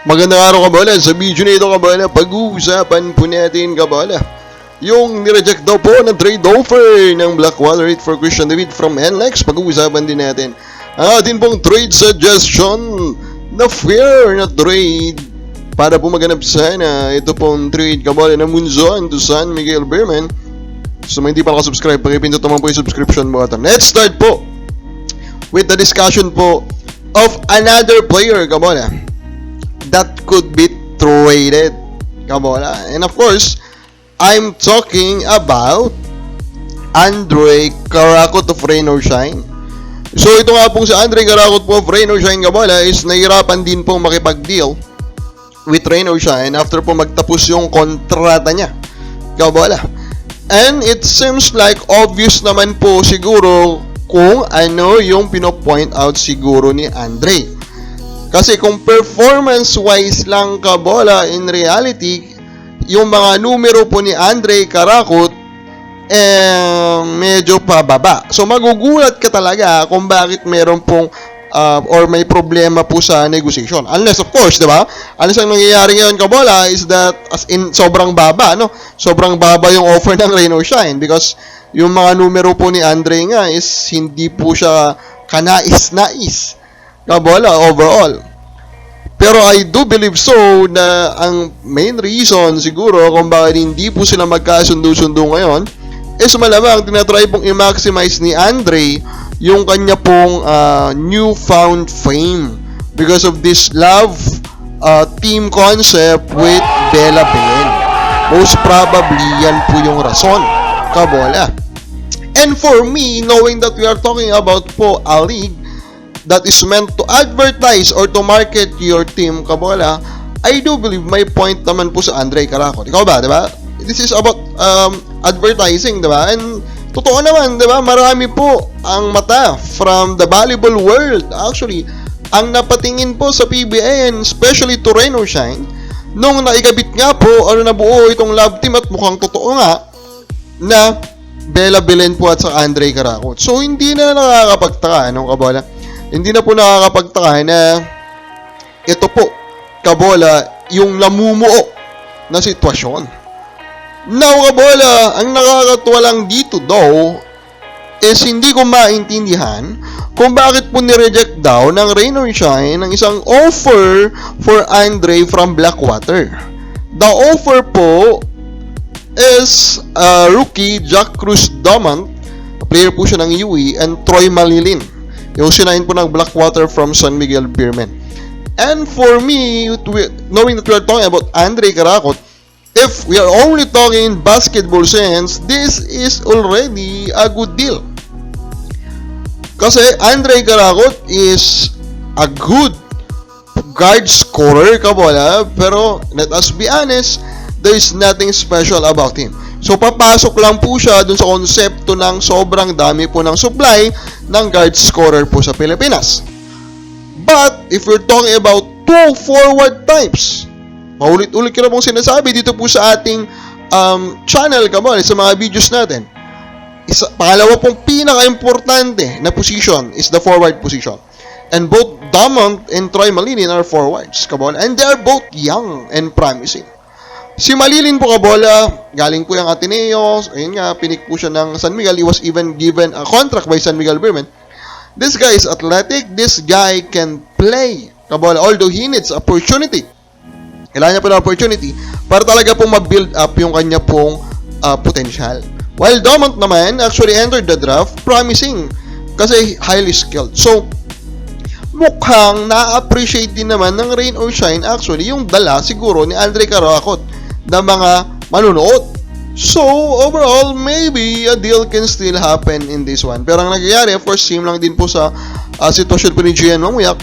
Magandang araw kabola. Sa video na ito kabola, pag-uusapan po natin kabola yung nireject daw po ng trade offer ng Blackwater for Christian David from NLEX. Pag-uusapan din natin ang atin pong trade suggestion na fair na trade para po maganap sana ito pong trade kabola ng Munzon to San Miguel Beerman. So hindi pa nakasubscribe, pakipindot naman po yung subscription button. Let's start po with the discussion po of another player kabola that could be traded kabola. And of course, I'm talking about Andre Karakot of Rain or Shine. So ito nga pong si Andre Karakot po of Rain or Shine kabola is nahirapan din pong makipag-deal with Rain or Shine after po magtapos yung kontrata niya kabola. And it seems like obvious naman po siguro kung ano yung pino-point out siguro ni Andre. Kasi kung performance-wise lang kabola, in reality, yung mga numero po ni Andre Karakot, medyo pababa. So magugulat ka talaga kung bakit meron pong or may problema po sa negotiation. Unless of course, di ba? Unless ang nangyayari ngayon kabola is that as in sobrang baba, no? Sobrang baba yung offer ng Rain or Shine because yung mga numero po ni Andre nga is hindi po siya kanais-nais kabola overall. Pero I do believe so na ang main reason siguro kung bakit hindi po sila magkasundo-sundo ngayon is malamang tinatry pong i-maximize ni Andre yung kanya pong newfound fame because of this love team concept with Bella Belen. Most probably yan po yung rason kabola. And for me, knowing that we are talking about po a league that is meant to advertise or to market your team kabola, I do believe may point naman po sa Andre Karakot. Ikaw ba, di ba? This is about advertising, di ba? And totoo naman, di ba? Marami po ang mata from the volleyball world. Actually, ang napatingin po sa PBA and especially to Rain or Shine, nung naikabit nga po, ano nabuo itong love team at mukhang totoo nga na Bella Belen po at sa Andre Karakot. So, hindi na nakakapagtaka, ano kabola? Hindi na po nakakapagtaka na ito po, kabola, yung namumuo na sitwasyon. Now, kabola, ang nakakatuwa lang dito daw is hindi ko maintindihan kung bakit po nireject daw ng Rain or Shine ng isang offer for Andre from Blackwater. The offer po is rookie Jack Cruz Dumont, player po siya ng UE, and Troy Malilin, yung sinain po ng Blackwater from San Miguel Beerman. And for me, knowing that we are talking about Andre Karakot, if we are only talking in basketball sense, this is already a good deal. Kasi Andre Karakot is a good guard scorer kabola, pero let us be honest, there is nothing special about him. So papasok lang po siya dun sa konsepto ng sobrang dami po ng supply ng guard scorer po sa Pilipinas. But if we're talking about two forward types, paulit-ulit ko na pong sinasabi dito po sa ating channel kabola, sa mga videos natin. Pangalawa pong pinaka-importante na position is the forward position. And both Dumont and Troy Malilin are forwards kabola, and they are both young and promising. Si Malilin po kabola, galing po yung Ateneo, ayun nga, pinik po siya ng San Miguel. He was even given a contract by San Miguel Beerman. This guy is athletic, this guy can play kabola, although he needs opportunity. Kailangan niya po ng opportunity para talaga pong ma-build up yung kanya pong potential. While Dumont naman actually entered the draft promising kasi highly skilled. So, mukhang na-appreciate din naman ng Rain or Shine actually yung dala siguro ni Andre Karakot na mga manunood. So, overall, maybe a deal can still happen in this one. Pero ang nagyayari, of course, same lang din po sa sitwasyon po ni Gian Mamuyak.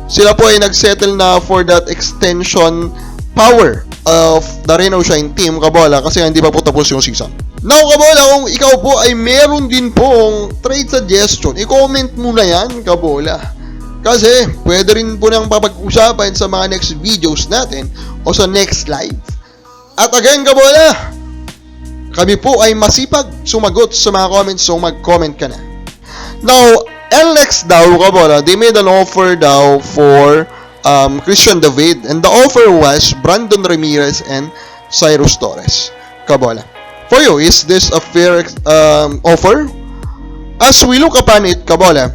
Sila po ay nagsettle na for that extension power of the Rain or Shine team, kabola, kasi hindi pa po tapos yung season. Now, kabola, kung ikaw po ay meron din pong trade suggestion, i-comment mo na yan, kabola. Kasi, pwede rin po nang papag-usapan sa mga next videos natin o sa next live. At again, kabola, kami po ay masipag sumagot sa mga comments, so mag-comment ka na. Now, NLEX daw, kabola, they made an offer daw for Christian David. And the offer was Brandon Ramirez and Cyrus Torres. Kabola. For you, is this a fair offer? As we look upon it, Kabola,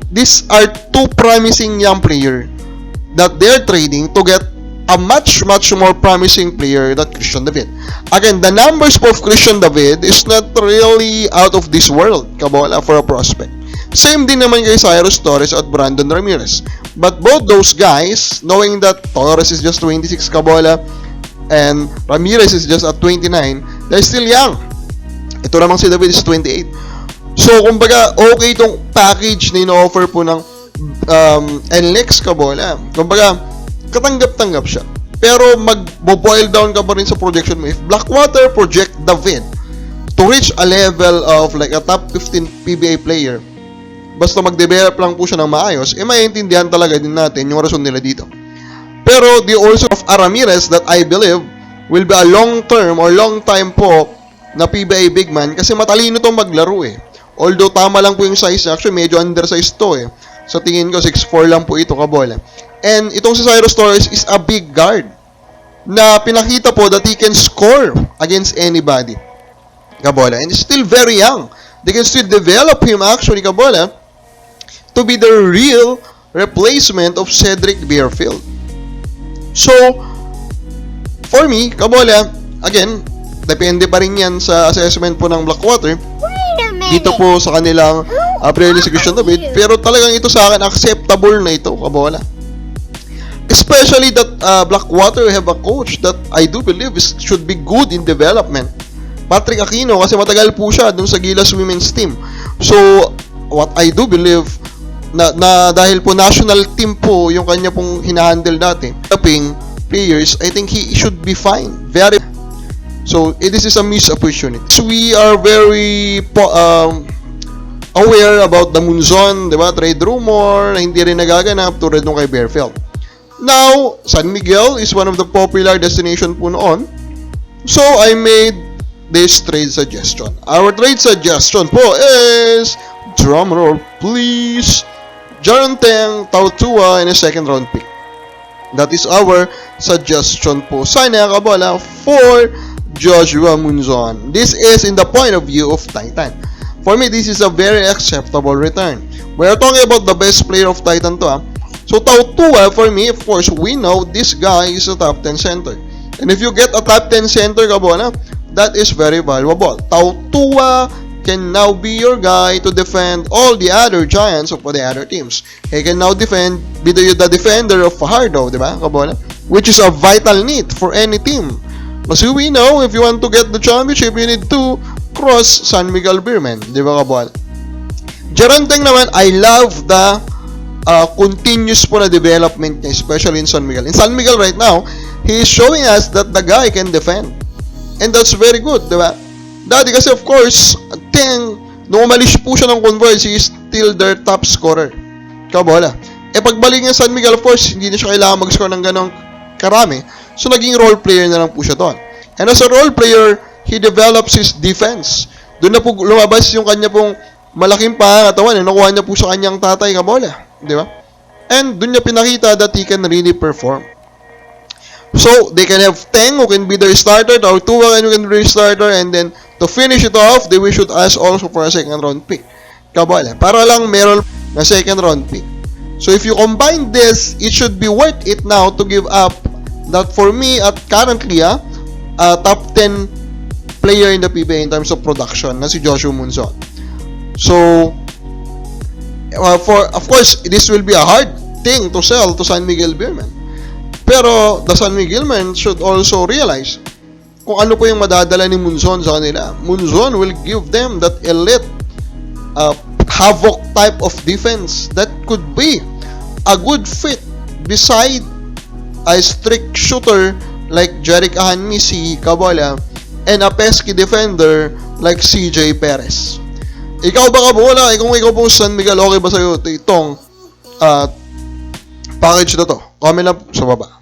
these are two promising young players that they're trading to get a much more promising player than Christian David. Again, the numbers of Christian David is not really out of this world, Kabola, for a prospect. Same din naman kay Cyrus Torres at Brandon Ramirez. But both those guys, knowing that Torres is just 26, Kabola, and Ramirez is just at 29, they're still young. Ito namang si David is 28. So, kumbaga, okay itong package na ino-offer po ng NLEX, Kabola. Kumbaga, katanggap-tanggap siya. Pero mag-boil down ka pa rin sa projection mo. If Blackwater project David to reach a level of like a top 15 PBA player, basta mag-develop lang po siya ng maayos, maiintindihan talaga din natin yung rason nila dito. Pero the also of Ramirez that I believe will be a long-term or long-time po na PBA big man kasi matalino itong maglaro eh. Although tama lang po yung size, actually medyo undersized to eh. Sa tingin ko, 6'4 lang po ito, Kabola. And itong si Cyrus Torres is a big guard na pinakita po that he can score against anybody, Kabola. And he's still very young. They can still develop him actually, Kabola, to be the real replacement of Cedric Beerfield. So, for me, Kabola, again, depende pa rin yan sa assessment po ng Blackwater. Dito po sa kanilang player si Christian David. Pero talagang ito sa akin, acceptable na ito, Kabola. Especially that Blackwater have a coach that I do believe should be good in development. Patrick Aquino, kasi matagal po siya dun sa Gilas women's team. So, what I do believe, na dahil po national team po yung kanya pong hinahandle dati, developing players, I think he should be fine. Very. So, this is a missed opportunity. So, we are very aware about the Munzon, diba? Trade rumor na hindi rin nagaganap tulad nung kay Beerfield. Now, San Miguel is one of the popular destination po noon. So, I made this trade suggestion. Our trade suggestion po is, drum roll please, Jaranteng Tautua in a second round pick. That is our suggestion po. Sana, Kabola, for Joshua Munzon. This is in the point of view of Titan. For me, this is a very acceptable return. We are talking about the best player of Titan to. So, Tautua, for me, of course, we know this guy is a top 10 center. And if you get a top 10 center, Kabola, that is very valuable. Tautua can now be your guy to defend all the other giants of the other teams. He can now be the defender of Fajardo, di ba, Kabola? Which is a vital need for any team. Kasi we know, if you want to get the championship, you need to cross San Miguel Beermen, di ba, Kabola? Jaranteng naman, I love the continuous po na development niya, especially in San Miguel. In San Miguel right now, he is showing us that the guy can defend. And that's very good, di ba? Dati kasi of course, nung umalis po siya ng Converge, he is still their top scorer. Kabola. Pagbalik niya San Miguel, of course, hindi na siya kailangan mag-score ng ganong karami. So, naging role player na lang po siya doon. And as a role player, he develops his defense. Doon na po lumabas yung kanya pong malaking pangatawan. Nakuha niya po sa kanyang tatay, Kabola. Di ba? And doon niya pinakita that he can really perform. So, they can have Teng who can be their starter, Tautua who can be their starter, and then to finish it off, we should ask also for a second round pick. Kabola. Para lang meron na second round pick. So, if you combine this, it should be worth it now to give up that for me at currently, a top 10 player in the PBA in terms of production na si Joshua Munzon. So, of course, this will be a hard thing to sell to San Miguel Beermen. Pero, the San Miguel men should also realize kung ano po yung madadala ni Munzon sa kanila. Munzon will give them that elite havoc type of defense that could be a good fit beside a strict shooter like Jerick Ahanmisi, Kabola, and a pesky defender like CJ Perez. Ikaw ba, Kabola? Kung ikaw po San Miguel, okay ba sa'yo itong package na to? Comment lang sa baba.